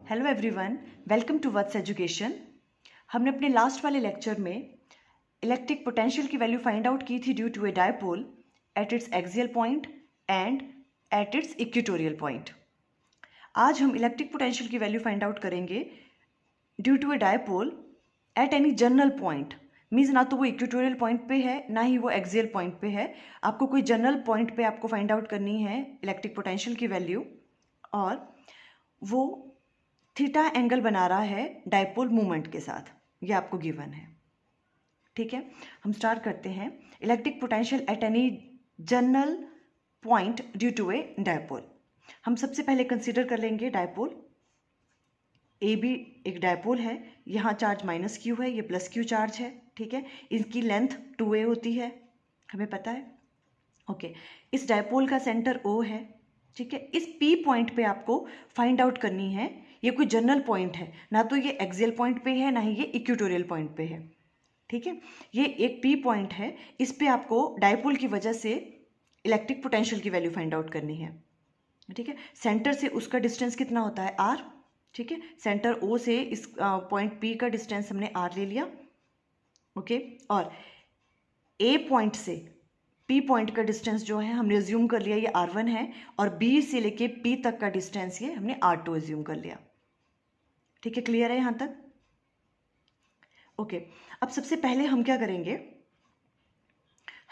Hello everyone, welcome to Vats education. हमने अपने last वाले लेक्चर में इलेक्ट्रिक पोटेंशियल की वैल्यू फाइंड आउट की थी due to a dipole at its axial point and at its equatorial point. आज हम इलेक्ट्रिक पोटेंशियल की वैल्यू फाइंड आउट करेंगे due to a dipole at any general point. Means ना तो वो इक्वेटोरियल पॉइंट पे है ना ही वो एक्सियल पॉइंट पे है। आपको कोई जनरल पॉइंट पे आपको फाइंड आउट करनी है इलेक्ट्रिक पोटेंशियल की वैल्यू, और वो थीटा एंगल बना रहा है डायपोल मूवमेंट के साथ। ये आपको गिवन है। ठीक है, हम स्टार्ट करते हैं। Electric potential at any general point due to a dipole. हम सबसे पहले कंसीडर कर लेंगे डायपोल ए बी। एक डायपोल है, यहाँ चार्ज माइनस क्यू है, ये प्लस क्यू चार्ज है। ठीक है, इनकी लेंथ 2a होती है, हमें पता है। ओके, इस डायपोल का सेंटर O है। ठीक है, इस P पॉइंट पे आपको फाइंड आउट करनी है। ये कोई जनरल पॉइंट है, ना तो ये एक्सियल पॉइंट पे है ना ही ये इक्वेटोरियल पॉइंट पे है। ठीक है, ये एक P पॉइंट है, इस पे आपको डायपोल की वजह से इलेक्ट्रिक पोटेंशियल की वैल्यू फाइंड आउट करनी है। ठीक है, सेंटर से उसका डिस्टेंस कितना होता है R। ठीक है, सेंटर O से इस पॉइंट P का डिस्टेंस हमने R ले लिया। ओके, और A पॉइंट से P पॉइंट का डिस्टेंस जो है हमने एज्यूम कर लिया ये R1 है, और B से लेके P तक का डिस्टेंस ये हमने R2 एज्यूम कर लिया। ठीक है, क्लियर है यहाँ तक? ओके, अब सबसे पहले हम क्या करेंगे,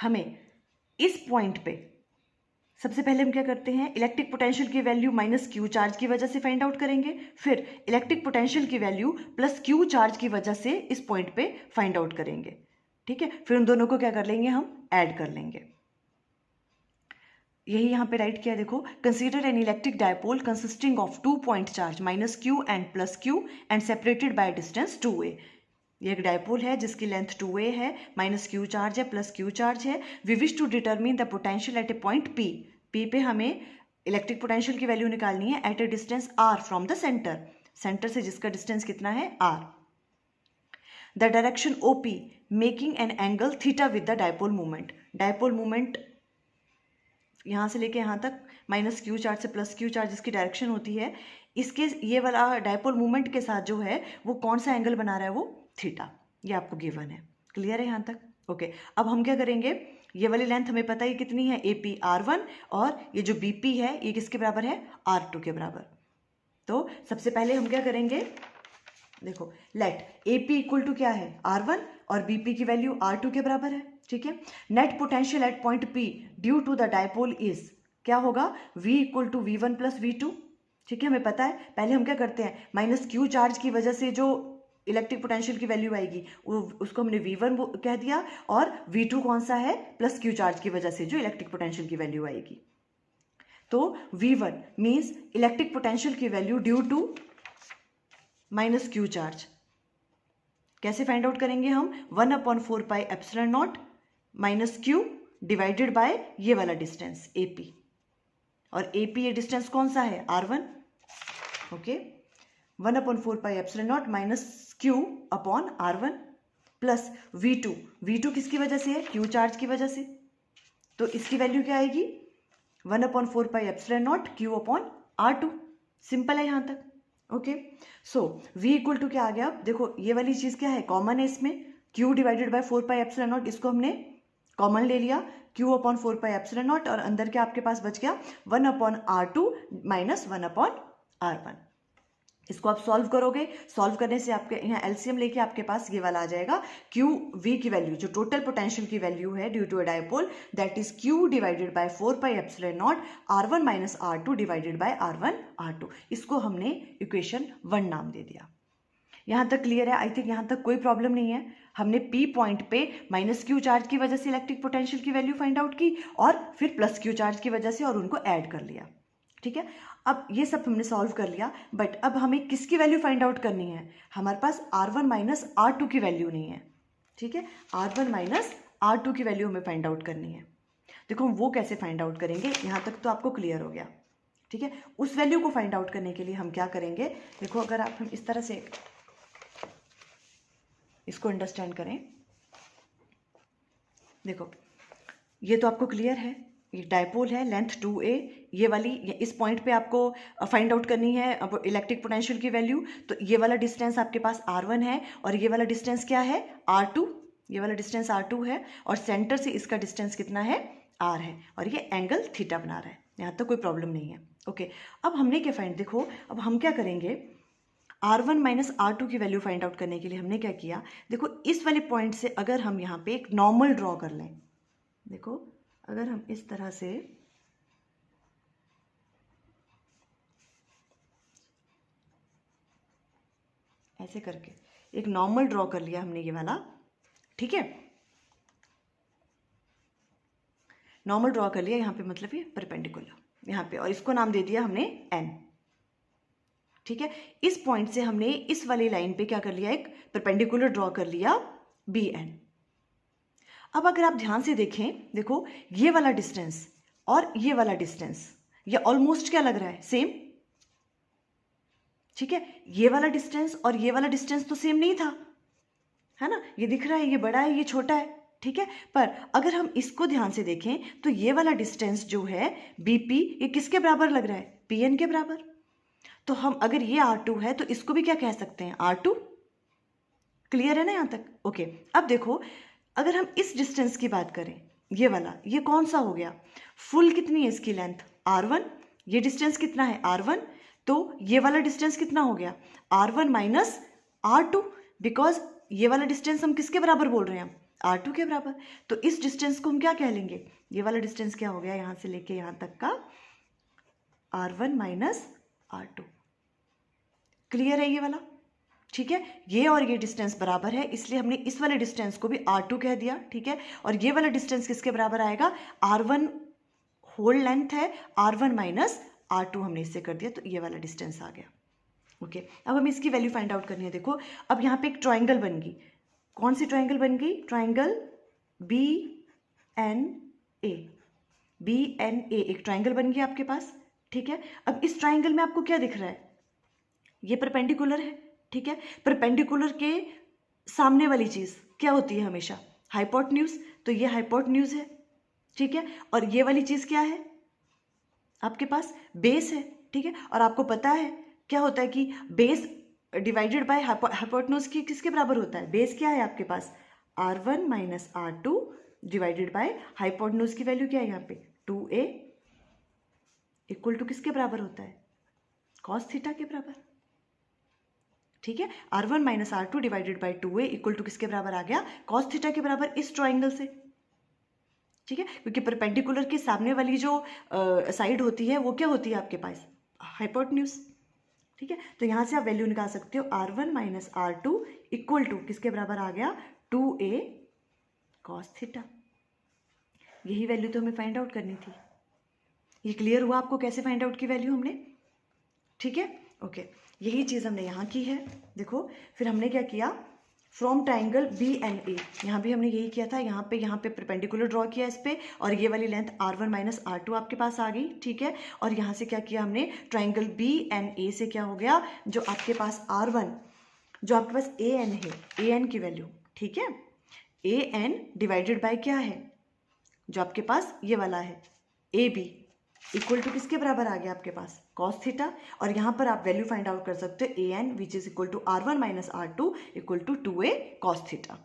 हमें इस पॉइंट पे सबसे पहले हम क्या करते हैं, इलेक्ट्रिक पोटेंशियल की वैल्यू माइनस क्यू चार्ज की वजह से फाइंड आउट करेंगे। फिर इलेक्ट्रिक पोटेंशियल की वैल्यू प्लस क्यू चार्ज की वजह से इस पॉइंट पे फाइंड आउट करेंगे। ठीक है, फिर उन दोनों को क्या कर लेंगे, हम ऐड कर लेंगे। यही यहाँ पे राइट किया, देखो। Consider an electric dipole consisting of 2 point charge minus Q and plus Q and separated by distance 2a। ये एक डायपोल है जिसकी लेंथ 2a है, माइनस क्यू चार्ज है, प्लस क्यू चार्ज है। We wish to determine the potential at a point P। P पे हमें electric potential की वैल्यू निकालनी है at a distance R from the centre. Centre से जिसका डिस्टेंस कितना है, R। The direction OP making an angle theta with the dipole movement. Dipole movement यहाँ से लेके यहाँ तक माइनस क्यू चार्ज से प्लस क्यू चार्ज इसकी डायरेक्शन होती है, इसके ये वाला डायपोल मूवमेंट के साथ जो है वो कौन सा एंगल बना रहा है, वो थीटा। ये आपको गिवन है। क्लियर है यहाँ तक? ओके, अब हम क्या करेंगे, ये वाली लेंथ हमें पता है कितनी है, AP R1, और ये जो BP है ये किसके बराबर है, R2 के बराबर। तो सबसे पहले हम क्या करेंगे, देखो, लेट AP इक्वल टू क्या है, R1, और BP की वैल्यू R2 के बराबर है। ठीक है, net potential at point P due to the dipole is क्या होगा, V equal to V1 plus V2। ठीक है, हमें पता है। पहले हम क्या करते हैं, माइनस क्यू चार्ज की वजह से जो इलेक्ट्रिक पोटेंशियल की वैल्यू आएगी उसको हमने V1 कह दिया, और V2 कौन सा है, प्लस क्यू चार्ज की वजह से जो इलेक्ट्रिक पोटेंशियल की वैल्यू आएगी। तो V1 मीन्स इलेक्ट्रिक पोटेंशियल की value due to minus Q charge. कैसे फाइंड आउट करेंगे हम, 1/4πε0 माइनस क्यू डिवाइडेड बाय ये वाला डिस्टेंस AP, और AP ये डिस्टेंस कौन सा है, R1। Okay, 1/4πε0 minus Q upon R1 plus V2 किसकी वजह से है, क्यू चार्ज की वजह से। तो इसकी वैल्यू क्या आएगी, 1/4πε0 क्यू अपॉन R2। सिंपल है यहाँ तक। Okay, so V equal to क्या आ गया, देखो ये वाली चीज़ क्या है, कॉमन है इसमें, Q डिवाइडेड बाय 4πε0, इसको हमने कॉमन ले लिया, Q अपॉन 4πε0, और अंदर क्या आपके पास बच गया, 1/R2 माइनस 1/R1। इसको आप सॉल्व करोगे, सॉल्व करने से आपके यहाँ LCM लेके आपके पास ये वाला आ जाएगा, QV की वैल्यू जो टोटल पोटेंशियल की वैल्यू है due to a dipole, that is Q divided by 4πε0 R1 minus R2 divided by R1 R2। इसको हमने इक्वेशन 1 नाम दे दिया। यहाँ तक क्लियर है? आई थिंक यहाँ तक कोई प्रॉब्लम नहीं है। हमने P पॉइंट पे माइनस क्यू चार्ज की वजह से इलेक्ट्रिक पोटेंशियल की वैल्यू फाइंड आउट की, और फिर प्लस क्यू चार्ज की वजह से, और उनको ऐड कर लिया। ठीक है, अब ये सब हमने सॉल्व कर लिया, बट अब हमें किसकी वैल्यू फाइंड आउट करनी है, हमारे पास R1 माइनस R2 की वैल्यू नहीं है। ठीक है, R1 माइनस R2 की वैल्यू हमें फाइंड आउट करनी है। देखो हम वो कैसे फाइंड आउट करेंगे, यहाँ तक तो आपको क्लियर हो गया। ठीक है, उस वैल्यू को फाइंड आउट करने के लिए हम क्या करेंगे, देखो अगर आप हम इस तरह से इसको अंडरस्टैंड करें, देखो ये तो आपको क्लियर है, ये डायपोल है, लेंथ 2a, ये वाली इस पॉइंट पे आपको फाइंड आउट करनी है अब इलेक्ट्रिक पोटेंशियल की वैल्यू। तो ये वाला डिस्टेंस आपके पास r1 है और ये वाला डिस्टेंस क्या है r2, ये वाला डिस्टेंस r2 है और सेंटर से इसका डिस्टेंस कितना है r है और ये एंगल थीटा बना रहा है। यहाँ तक कोई प्रॉब्लम नहीं है। ओके, अब हमने क्या फाइंड, देखो अब हम क्या करेंगे, r1 माइनस r2 की वैल्यू फाइंड आउट करने के लिए हमने क्या किया, देखो इस वाले पॉइंट से अगर हम यहाँ पे एक नॉर्मल ड्रॉ कर लें, देखो अगर हम इस तरह से ऐसे करके एक नॉर्मल ड्रॉ कर लिया हमने ये वाला, ठीक है, नॉर्मल ड्रॉ कर लिया यहाँ पे, मतलब ये परपेंडिकुलर यहाँ पे, और इसको नाम दे दिया हमने n, ठीक है। इस पॉइंट से हमने इस वाली लाइन पे क्या कर लिया, एक परपेंडिकुलर ड्रॉ कर लिया bn। अब अगर आप ध्यान से देखें, देखो ये वाला डिस्टेंस और ये वाला डिस्टेंस ये ऑलमोस्ट क्या लग रहा है, सेम, ठीक है। ये वाला डिस्टेंस और ये वाला डिस्टेंस तो सेम नहीं था, है ना, ये दिख रहा है ये बड़ा है ये छोटा है, ठीक है। पर अगर हम इसको ध्यान से देखें तो ये वाला डिस्टेंस जो है bp ये किसके बराबर लग रहा है, pn के बराबर। तो हम अगर ये r2 है तो इसको भी क्या कह सकते हैं, r2। क्लियर है ना यहाँ तक? ओके, अब देखो अगर हम इस डिस्टेंस की बात करें, ये वाला, ये कौन सा हो गया, फुल कितनी है इसकी लेंथ r1, ये डिस्टेंस कितना है r1, तो ये वाला डिस्टेंस कितना हो गया r1 माइनस r2, बिकॉज ये वाला डिस्टेंस हम किसके बराबर बोल रहे हैं, r2 के बराबर। तो इस डिस्टेंस को हम क्या कह लेंगे, ये वाला डिस्टेंस क्या हो गया यहाँ से लेके यहाँ तक का r1 माइनस r2। क्लियर है ये वाला, ठीक है। ये और ये डिस्टेंस बराबर है, इसलिए हमने इस वाले डिस्टेंस को भी r2 कह दिया, ठीक है। और ये वाला डिस्टेंस किसके बराबर आएगा, r1 होल लेंथ है, r1 माइनस r2 हमने इससे कर दिया, तो ये वाला डिस्टेंस आ गया। ओके, अब हमें इसकी वैल्यू फाइंड आउट करनी है। देखो अब यहाँ पे एक ट्राइंगल बन गई, कौन सी ट्राइंगल बन गई, ट्राइंगल BNA, BNA एक ट्राइंगल बन गया आपके पास, ठीक है। अब इस ट्राइंगल में आपको क्या दिख रहा है, ये परपेंडिकुलर है, ठीक है। परपेंडिकुलर के सामने वाली चीज क्या होती है हमेशा, हाइपोटेन्यूज, तो ये हाइपोटेन्यूज है, ठीक है। और ये वाली चीज क्या है आपके पास, बेस है, ठीक है। और आपको पता है क्या होता है कि बेस डिवाइडेड बाय हाइपोटेन्यूज की किसके बराबर होता है, बेस क्या है आपके पास r1 minus r2 divided by hypotenuse की वैल्यू क्या है यहाँ पे 2a इक्वल टू किसके बराबर होता है, cos थीटा के बराबर, ठीक है। r1 minus r2 divided by 2a equal to किसके बराबर आ गया, cos थीटा के बराबर, इस ट्राइंगल से, ठीक है। क्योंकि परपेंडिकुलर के सामने वाली जो साइड होती है वो क्या होती है आपके पास, हाइपोटेन्यूज, ठीक है। तो यहाँ से आप वैल्यू निकाल सकते हो, r1 minus r2 equal to किसके बराबर आ गया 2a cos थीटा। यही वैल्यू तो हमें फाइंड आउट करनी थी। ये क्लियर हुआ आपको कैसे फाइंड आउट की वैल्यू हमने, ठीक है। ओके, यही चीज़ हमने यहाँ की है। देखो फिर हमने क्या किया, फ्रॉम ट्राइंगल BNA, यहाँ भी हमने यही किया था, यहाँ पे परपेंडिकुलर ड्रॉ किया इस पे, और ये वाली लेंथ r1 माइनस r2 आपके पास आ गई, ठीक है। और यहाँ से क्या किया हमने, ट्राइंगल BNA से क्या हो गया, जो आपके पास r1, जो आपके पास an है, an की वैल्यू, ठीक है, an डिवाइडेड बाय क्या है, जो आपके पास ये वाला है AB इक्वल टू किसके बराबर आ गया आपके पास, cos थीटा। और यहाँ पर आप वैल्यू फाइंड आउट कर सकते हो an which is equal to r1 minus r2 equal to 2a cos theta.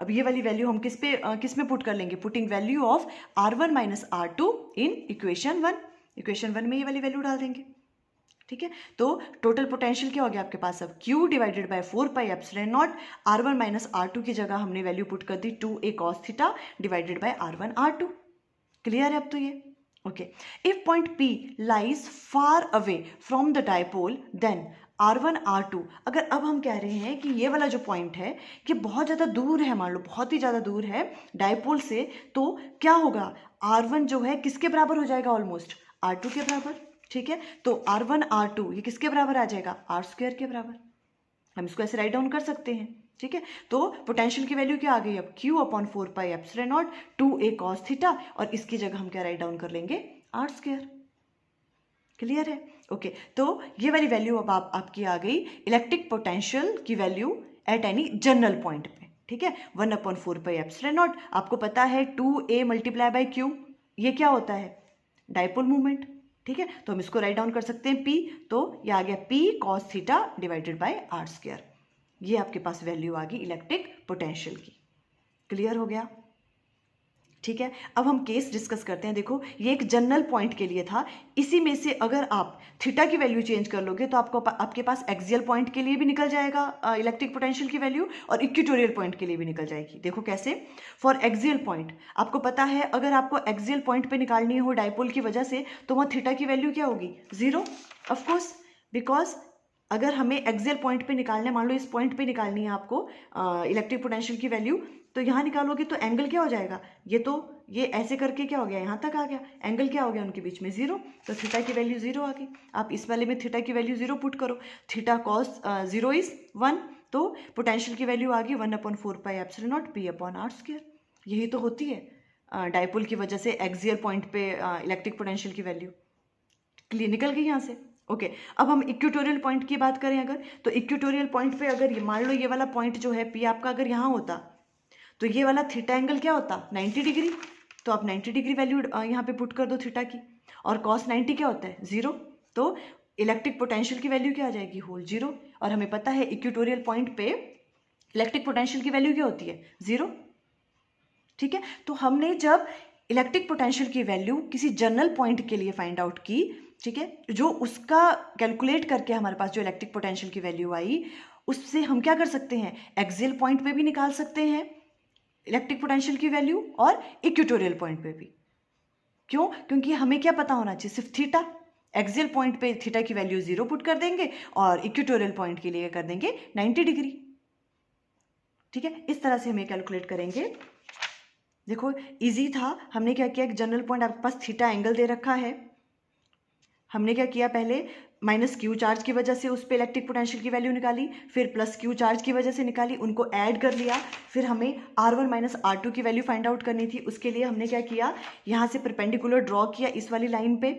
अब ये वाली वैल्यू हम किस में पुट कर लेंगे, putting value of r1 minus r2 in equation 1, equation 1 में ये वाली वैल्यू डाल देंगे, ठीक है। तो टोटल पोटेंशियल क्या हो गया आपके पास, अब Q divided bye 4 pi epsilon not, r1 minus r2 की जगह हमने वैल्यू पुट कर दी 2a cos theta divided by r1 r2। Clear है अब तो ये, okay. If point P lies far away from the dipole, then R1 R2, अगर अब हम कह रहे हैं कि ये वाला जो पॉइंट है कि बहुत ज़्यादा दूर है, मान लो बहुत ही ज़्यादा दूर है डाइपोल से, तो क्या होगा, R1 जो है किसके बराबर हो जाएगा, ऑलमोस्ट R2 के बराबर, ठीक है। तो R1 R2 ये किसके बराबर आ जाएगा, R स्क्वायर के बराबर। हम इसको ऐसे राइट डाउन कर सकते हैं, ठीक है। तो पोटेंशियल की वैल्यू क्या आ गई अब, Q upon 4 pi epsilon not 2a cos theta, और इसकी जगह हम क्या राइट डाउन कर लेंगे, r स्क्वायर। क्लियर है, ओके। तो ये वाली वैल्यू अब आपकी आ गई इलेक्ट्रिक पोटेंशियल की value eight any general point पे, ठीक है। 1 अपॉन 4 पाई एप्सिलॉन नॉट, आपको पता है 2a मल्टीप्लाई बाई Q, ये क्या होता है, डाइपोल मूवमेंट। ठीक है, तो हम इसको राइट डाउन कर सकते हैं P, तो ये आ गया P cos theta divided by r square. ये आपके पास वैल्यू आ गई इलेक्ट्रिक पोटेंशियल की। क्लियर हो गया? ठीक है, अब हम केस डिस्कस करते हैं। देखो ये एक जनरल पॉइंट के लिए था, इसी में से अगर आप थीटा की वैल्यू चेंज कर लोगे तो आपके पास एक्सियल पॉइंट के लिए भी निकल जाएगा इलेक्ट्रिक पोटेंशियल की वैल्यू, और इक्वेटोरियल पॉइंट के लिए भी निकल जाएगी। देखो कैसे, फॉर एक्सियल पॉइंट आपको पता है, अगर आपको एक्सियल पॉइंट पे निकालनी हो डाइपोल की वजह से, तो वहाँ थीटा की वैल्यू क्या होगी, 0 ऑफकोर्स, बिकॉज अगर हमें एक्सियल पॉइंट पे निकालना है, मान लो इस पॉइंट पे निकालनी है आपको इलेक्ट्रिक पोटेंशियल की वैल्यू, तो यहाँ निकालोगे तो एंगल क्या हो जाएगा, ये ऐसे करके क्या हो गया, यहाँ तक आ गया, एंगल क्या हो गया उनके बीच में, 0, तो थीटा की वैल्यू 0 आ गई। आप इस वाले में थीटा की वैल्यू 0 पुट करो, थीटा कॉस 0 इज 1, तो पोटेंशियल की वैल्यू आ गई 1/4πε0 P/r²। यही तो होती है डाइपोल की वजह से एक्सियल पॉइंट पे इलेक्ट्रिक पोटेंशियल की वैल्यू। क्लियर, निकल गई यहाँ से। ओके, अब हम इक्वेटोरियल पॉइंट की बात करें अगर, तो इक्वेटोरियल पॉइंट पे अगर ये मान लो ये वाला पॉइंट जो है P आपका अगर यहाँ होता, तो ये वाला थीटा एंगल क्या होता, 90 डिग्री, तो आप 90 डिग्री वैल्यू यहाँ पे पुट कर दो थीटा की, और कॉस 90 क्या होता है, 0, तो इलेक्ट्रिक पोटेंशियल की वैल्यू क्या आ जाएगी, होल 0, और हमें पता है इक्वेटोरियल पॉइंट पे इलेक्ट्रिक पोटेंशियल की वैल्यू क्या होती है, 0। ठीक है, तो हमने जब इलेक्ट्रिक पोटेंशियल की वैल्यू किसी जनरल पॉइंट के लिए फाइंड आउट की, ठीक है, जो उसका कैलकुलेट करके हमारे पास जो इलेक्ट्रिक पोटेंशियल की वैल्यू आई, उससे हम क्या कर सकते हैं, एक्सियल पॉइंट पे भी निकाल सकते हैं इलेक्ट्रिक पोटेंशियल की वैल्यू, और इक्वेटोरियल पॉइंट पे भी। क्यों? क्योंकि हमें क्या पता होना चाहिए, सिर्फ थीटा। एक्सियल पॉइंट पे थीटा की वैल्यू 0 पुट कर देंगे, और इक्वेटोरियल पॉइंट के लिए कर देंगे 90 डिग्री। ठीक है, इस तरह से हमें कैलकुलेट करेंगे। देखो इजी था, हमने क्या किया, एक जनरल पॉइंट आपके पास थीटा एंगल दे रखा है, हमने क्या किया, पहले -q चार्ज की वजह से उस पर इलेक्ट्रिक पोटेंशियल की वैल्यू निकाली, फिर +q चार्ज की वजह से निकाली, उनको ऐड कर लिया, फिर हमें R1 - R2 की वैल्यू फाइंड आउट करनी थी। उसके लिए हमने क्या किया, यहाँ से परपेंडिकुलर ड्रॉ किया इस वाली लाइन पे,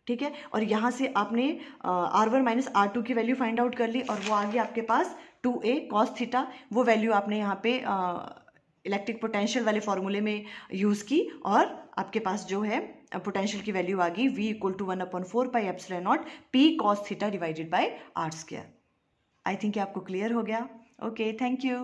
ठीक है, और यहाँ से आपने R1 - R2 की वैल्यू फाइंड आउट कर ली, और वो आ गया आपके पास 2a cos थीटा। वो वैल्यू आपने यहाँ पे इलेक्ट्रिक पोटेंशियल वाले फॉर्मूले में यूज़ की, और आपके पास जो है पोटेंशियल की वैल्यू आ गई V = 1/4πε0 P cos theta divided by r²। I think आपको क्लियर हो गया। Okay, thank you.